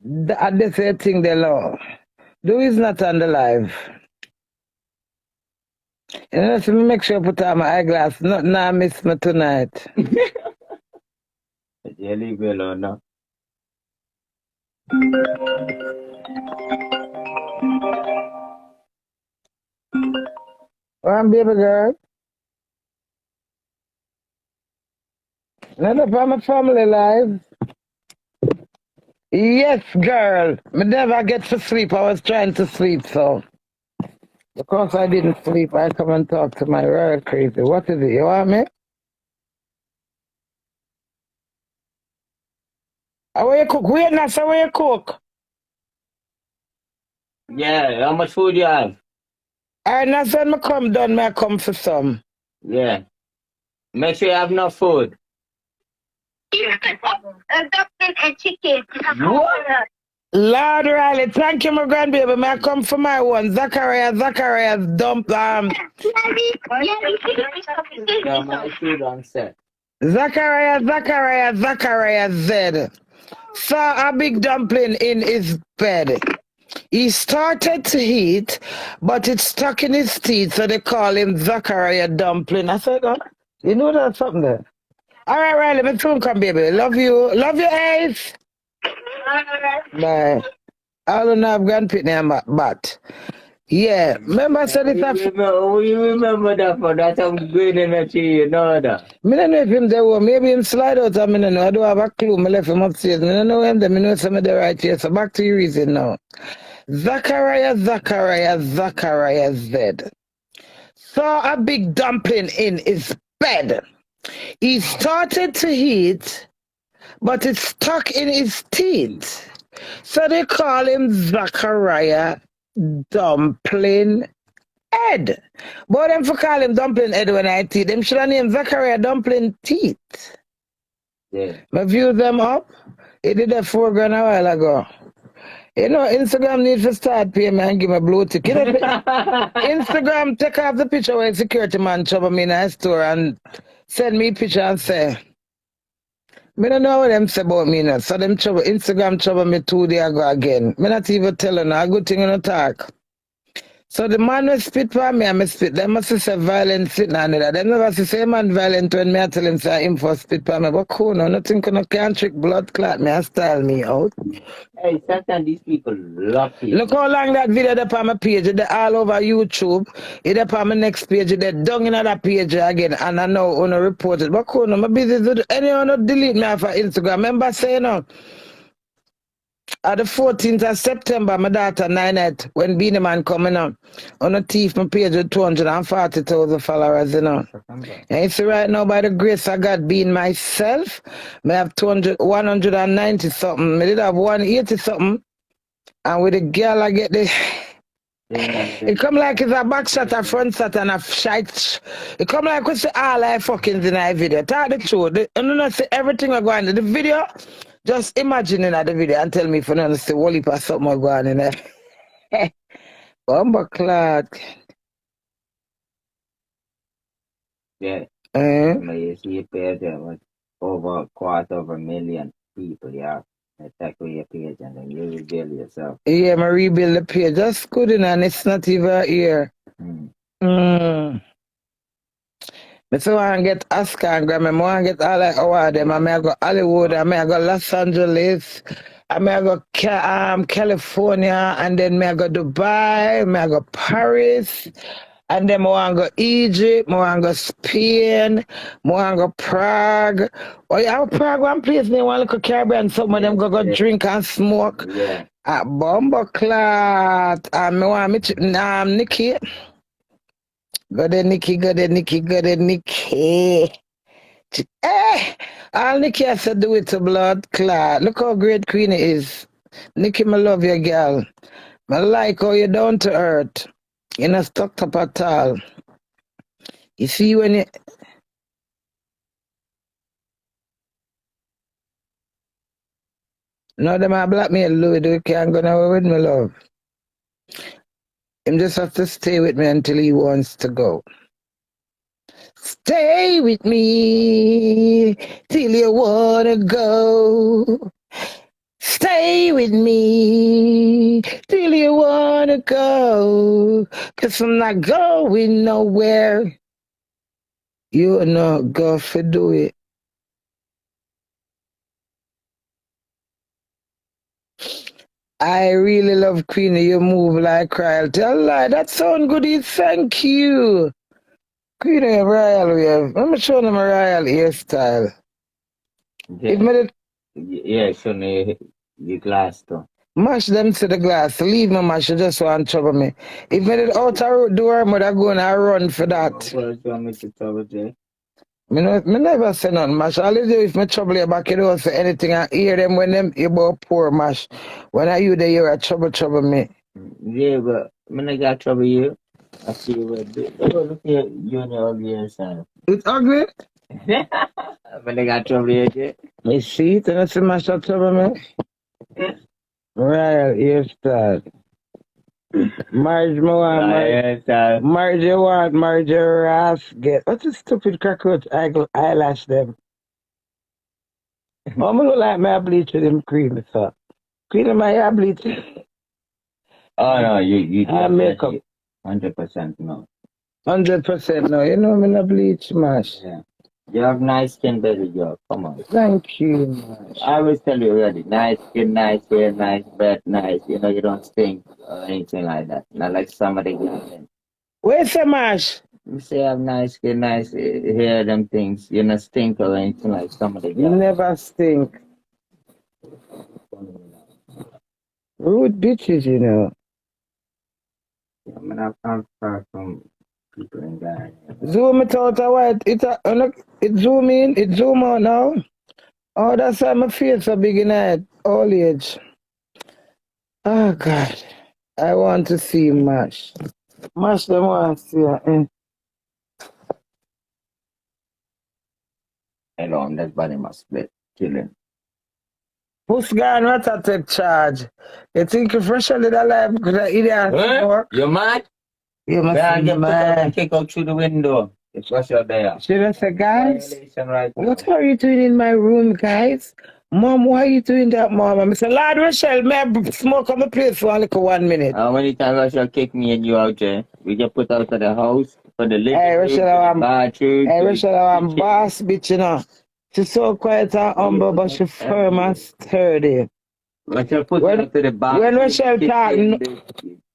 That's the same thing they love. Dewey is not on the live. You know, so me make sure I put on my eyeglass. Nothing I miss me tonight. Yeah, leave me alone now. One baby girl. Another from my family live. Yes, girl. Me never get to sleep. I was trying to sleep, so. Because I didn't sleep, I come and talk to my royal crazy. What is it? You want me? How you cook? Wait, now, so where you cook? Yeah, how much food you have? Alright, now, so when I come done, I come for some. Yeah. Make sure you have enough food. Dumpling and chicken. What? Lord Riley, thank you, my grandbaby. May I come for my one? Zachariah's dump. Yeah, my food on set. Zachariah Z. Saw a big dumpling in his bed. He started to eat, but it stuck in his teeth, so they call him Zachariah Dumpling. I said, oh, you know that's something there. All right, Riley, my phone come, baby. Love you. Love you, Ace. Bye. I don't know, I've gone pit name, but yeah, remember I said it. You remember that for that? I'm going in at you know that. I don't know if him there were, maybe him slide out. I mean, I don't have a clue. I left him upstairs. I don't know him there. I know some of the right here. So back to your reason now. Zachariah Z. Saw a big dumpling in his bed. He started to eat, but it stuck in his teeth. So they call him Zachariah Dumpling Head. But them for call him Dumpling Head when I teeth. Them should have named Zachariah Dumpling Teeth. Yeah. I viewed them up. He did that $4,000 a while ago. You know, Instagram needs to start paying me and give me a blue tick. You know, Instagram take off the picture where security man trouble me in a store and send me a picture and say, I don't know what them say about me now. So them trouble, Instagram trouble me 2 days ago again. I not even telling her a good thing in the talk. So the man will spit for me and me spit. They must say violent sitting on it. They never say man violent when me I tell him say him for spit for me. But cool, no, nothing can't trick blood clot me and style me out. Hey, sometimes these people love you. Look how long that video up on my page. It's all over YouTube. It's up on my next page. It's down in that page again. And I know when I report it. But cool, no, I'm busy. Anyone not delete me off of Instagram. Remember saying no? At the 14th of September, my daughter 9th, when Beanie Man coming on a thief my page with 240,000 followers, you know. And you see right now, by the grace of God being myself, I have 190 something. I did have 180 something. And with the girl, I get the... It come like it's a back shot, a front shot, and a shite. It come like we see all I fucking in the video. Tell the truth. You don't see everything I go on in the video. Just imagine in the video and tell me if you don't see Wally or something go on in there. Bumper clock. Yeah. Eh? You see a page there with over 250,000 people, yeah. Attack with your page and then you reveal yourself. Yeah, I rebuild the page. That's good enough, and it's not even here. So I want to get Oscar and Grammy. I want to get all the awards. I may go Hollywood, I may go Los Angeles, I may go California, and then may go Dubai, may go Paris, and then I want to go Egypt, I want to go Spain, I want to go Prague. Oh yeah, Prague one place, they want to go Caribbean, some of them go drink and smoke. Yeah. At Bumbleclot, I want to meet Nikki. Go there, Nikki, go there, Nikki, go there, Nikki. Eh! All Nikki has to do it to blood clot. Look how great Queenie is. Nikki, I love you, girl. I like how you down to earth. You're not stuck up at all. You see when you... No, them are blackmail Louis, they can't go nowhere with me, love. Him just have to stay with me until he wants to go. Stay with me till you wanna go. Stay with me till you wanna go. 'Cause I'm not going nowhere. You're not going to do it. I really love Queenie. You move like cry. Tell lie. That sound good. Thank you. Queenie, royal we have. Let me show them a royal hairstyle. Yeah, yeah, show me the glass though. Mash them to the glass. Leave me mash. You just want to trouble me. If me did out a door, I'm going to run for that. What you want me to trouble you? Me never say nothing, mash. All you do if me trouble you back, you don't say anything. I hear them when them you about poor mash. When I you there, you're a trouble me. Yeah, but when I got trouble you, I see you with it. Oh, look here, you and your ugly yourself. It's ugly? When I got trouble you, yeah. Me see it and I see mash that trouble me. Right, hairstyle. Marge me want, Marge you want, Marge your ass get. What's a stupid cockroach eyelash them? I'm look like my bleach with them cream, so. Cream my hair bleach. Oh no, you do makeup. 100% no. 100% no. You know me no bleach, mash. Yeah. You have nice skin, baby girl. Come on. Thank you, mash. I always tell you already, nice skin, nice hair, nice breath, nice. You know, you don't stink or anything like that. Not like somebody else. Where's the mash? You say I have nice skin, nice hair, them things. You not stink or anything like somebody else. You never stink. Rude bitches, you know. I mean, I'm far from people in Ghana. Zoom it out a white. It zoom in, it zoom out now. Oh, that's why my face so big in that all age. Oh God. I want to see mash. Mash them want to see her. Alone, that body must split. Killing. Who's gone? What I take charge? You think you're freshly alive because I idiot? Huh? You mad? You must Better be get put out mad. and kick out through the window. It's what's out there. Should I say, guys? Violation right now. What are you doing in my room, guys? Mom, why are you doing that, Mom? I said, Lord Rochelle, may I smoke on the place for only 1 minute? How many times I shall kick me and you out there? We get put out of the house, for the living room, Rochelle, the bathroom. Hey, Rochelle, I'm boss, bitch, you know. She's so quiet and humble, but she's firm and sturdy. Rochelle put me out to the bathroom. When Rochelle talk,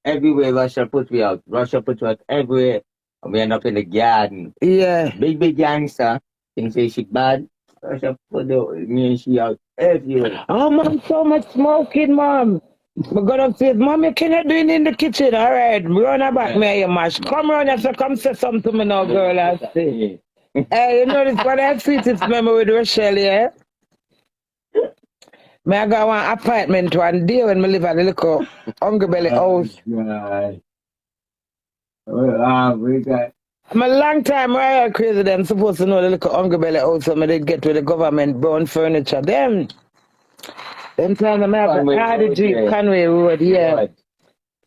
everywhere Rochelle put me out. Rochelle put me out everywhere. And we end up in the garden. Yeah. Big gangster. Things say she bad. I said, put me and she out everywhere. Oh, mom, so much smoking, mom. We got upstairs. Mom, you cannot do it in the kitchen. All right, run her back, me, you mash. Come round here, so come say something to me now, girl. I say. Hey, you know this one I sweetest memory with Rochelle, yeah? Me, I got one apartment one day when I live at the little Hungry Belly house. God. We got. I'm a long time royal crazy them supposed to know the little Hungry Belly house so I did get with the government brown furniture. Them time I have the Hardy Jeep, Conway Road, yeah. What?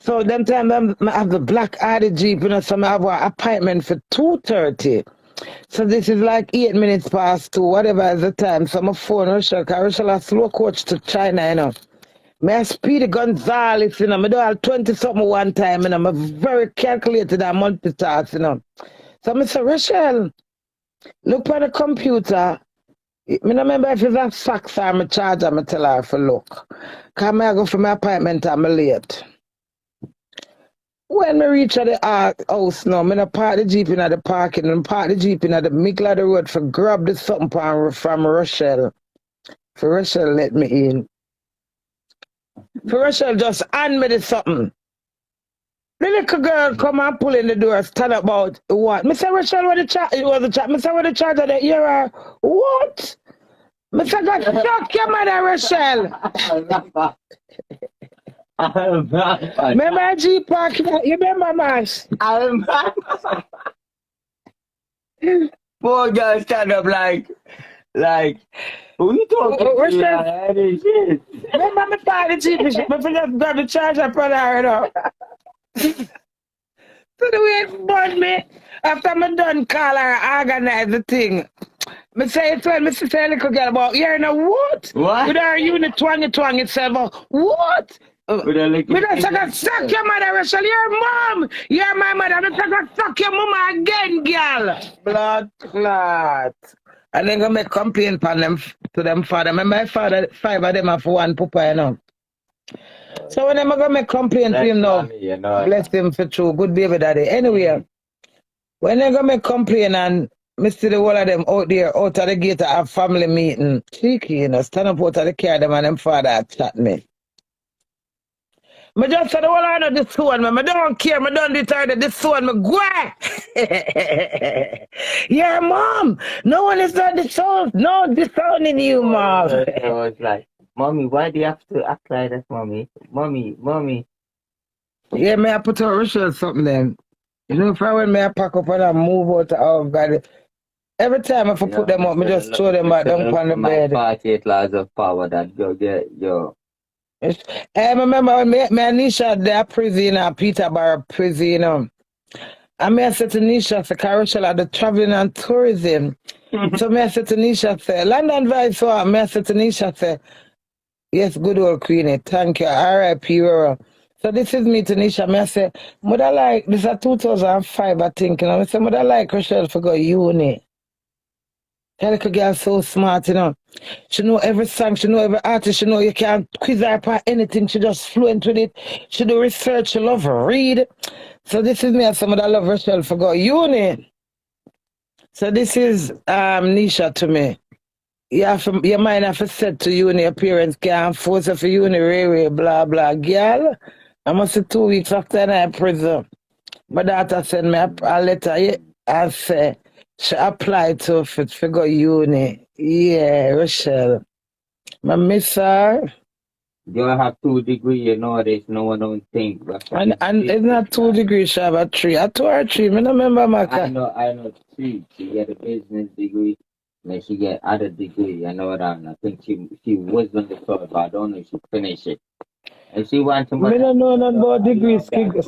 So them time I have the black Hardy Jeep, you know, so I have an appointment for 2:30. So this is like 8 minutes past 2, whatever is the time. So my phone, Rochelle, because Rochelle a slow coach to China, you know. Me Speedy Gonzales, you know, I do all 20-something one time, you know, I'm very calculated and multitask, you know. So I say, Rochelle, look on the computer. I don't remember if it's a fax or my charger, I tell her for look. Because I go for my appointment, I'm late. When I reach at the house now, I park the Jeep in the parking and park the Jeep in the middle of the road for grab the something from Rochelle. For Rochelle let me in. For Rochelle just hand me the something. The little girl come and pull in the door, stand about what? I say, Rochelle, what the charger? It was the charger. I say, what the charger that you are? What? I say, God, fuck your mother, Rochelle. Remember G Park? You remember, Mash? Poor girl stand up like, who you talking to? Remember me party Jeep? Me just grab the charger for her, you know. So the way it's done me, after I'm done call her, organize the thing. Me say it when me say a little girl about, you know what? What? With her unit twang itself, what? With a little Me just say, suck your mother, Rochelle, your mom. You're my mother. Me say, suck your mama again, girl. Blood clot. And then go make complaint on them to them father. My father, 5 of them have one papa, you know. So when I'm going to make complaint to him now, you know. bless him for true, good baby daddy. Anyway, when I'm going to make complaint and I see the whole of them out there, out of the gate to have family meeting, cheeky, you know, stand up out of the car, them and them father chat me. I just said, well, I know this one, man. I don't care. I don't determine this one. I go. Yeah, mom. No one is not disowned. No disowning you, mom. I was like, Mommy, why do you have to act like that, Mommy? Mommy. Yeah, may I put on Rochelle something then? You know, if I went, may I pack up and I move out of God. Every time if I put them up, I just throw them back down on the bed. 48 laws of power that go get yo. I remember when me and Nisha there prison in Peterborough prison, you know. And I said to Nisha, say, Rochelle at the traveling and tourism. So I said to Nisha, say, London vibes, so I said to Nisha, say, yes, good old Queenie, thank you, R.I.P. Rora. So this is me to Nisha. I say, mother like, this is 2005, I think, you know. I say, mother like Rochelle for go uni. That little girl so smart, you know. She know every song, she know every artist, she know you can't quiz her about anything, she just fluent with it. She do research, she love read. So this is me and some of that love Rochelle for go uni. So this is Nisha to me. Your mind have to set to uni, your parents can't force her for uni, really, blah, blah. Girl, I must say 2 weeks after I prison. My daughter sent me a letter and say, she applied to for go uni. Yeah, Rochelle. I miss her. You have 2 degrees, you know this, no one don't think. And it's not 2 degrees, she have a 3. I 2 or 3, I don't remember my I know 3. She get a business degree, then she get other degree, I know that. I think she was on the third, but I don't know if she finished it. And she wants to I don't know nothing about degrees, degree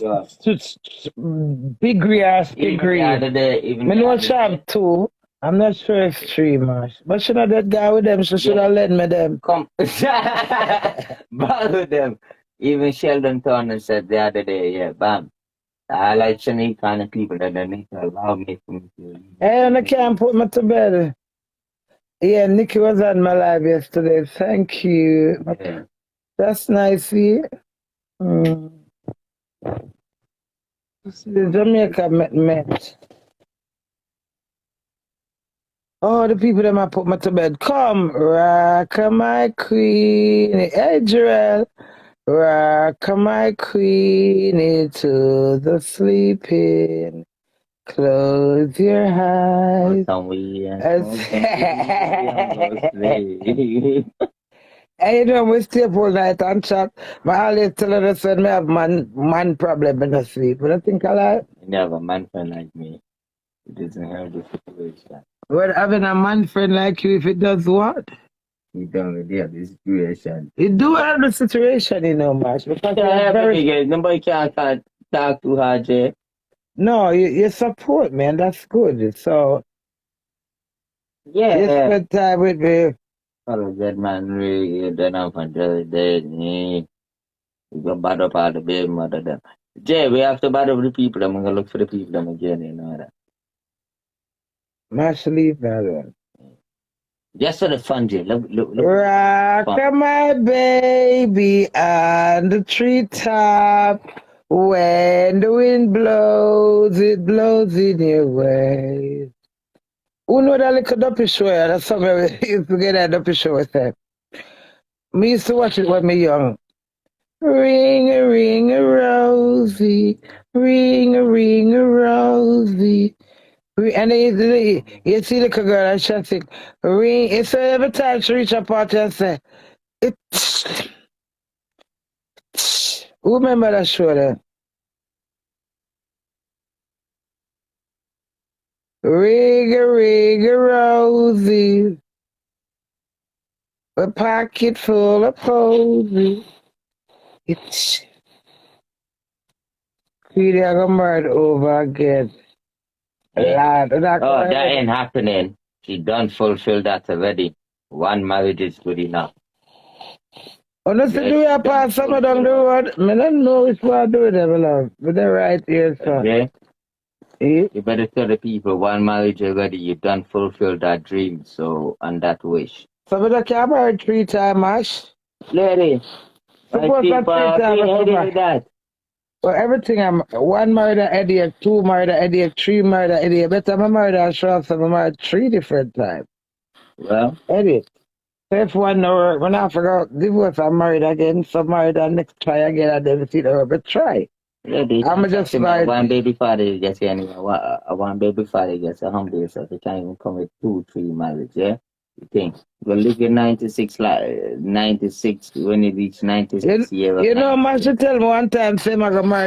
or degree. I know she have 2. I'm not sure if 3, man. But she not that guy with them, so she should have led me them. Come. Bad with them. Even Sheldon Turner said the other day, yeah, bam. I like Shanique kind of people that they need to allow me to. Hey, and I can't put me to bed. Yeah, Nikki was on my live yesterday. Thank you. Yeah. That's nice, see? This is Jamaica met. Oh, the people that I put me to bed. Come, rock my queen. Hey, Jarrell. Rock my queen to the sleeping. Close your eyes. And you know, we stay up all night and chat. My always tell her that me have man problem in the sleep. But I think I like. You have a man friend like me. It doesn't have the situation. Well, having a man friend like you, if it does what? You don't really have the situation. You do have the situation, you know, Mash. Because nobody can talk to her, Jay. No, you support me, and that's good. So, Yeah. you spend time with me. Hello, good man. You don't have a day. You go bad up all the baby mother them. Jay, we have to bad up the people. I'm going to look for the people them again, you know that. Mash, leave that alone. Just for the fun, Jay. Look. Rock my baby on the treetop. When the wind blows, it blows in your way. Who know that little duppy show? That's something we used to get that duppy show with them. Me used to watch it when me young. Ring a rosy, ring a rosy. And you see the girl and she sing, ring. It's every time she reach a party and say, who remember that show then? Ring a rosy, a pocket full of posies. Queenie, I got married over again. That ain't happening. She done fulfill that already. One marriage is good enough. Honestly, do you pass some of them the road? I don't know which one I do them, love. But they're right here, sir. Yeah. Eh? You better tell the people one marriage already, you done fulfill that dream, so and that wish. So I can't marry 3 times, Ash. Lady. Suppose that 3 times. That. Well, everything I'm 1 married an idiot, 2 married an idiot, 3 married an idiot. Better I'm married a short, so I'm married 3 different times. Well. Idiot. So if one no work, when I forgot divorce, I'm married again, so married and next try again, and then see the work, but try. Lady, I'm just married. One baby father gets you anyway. One baby father gets a humble yourself. You can't even come with 2, 3 marriage, yeah? You think? You'll live your 96 when you reach 96 years. You know, man should tell me one time, say I got married.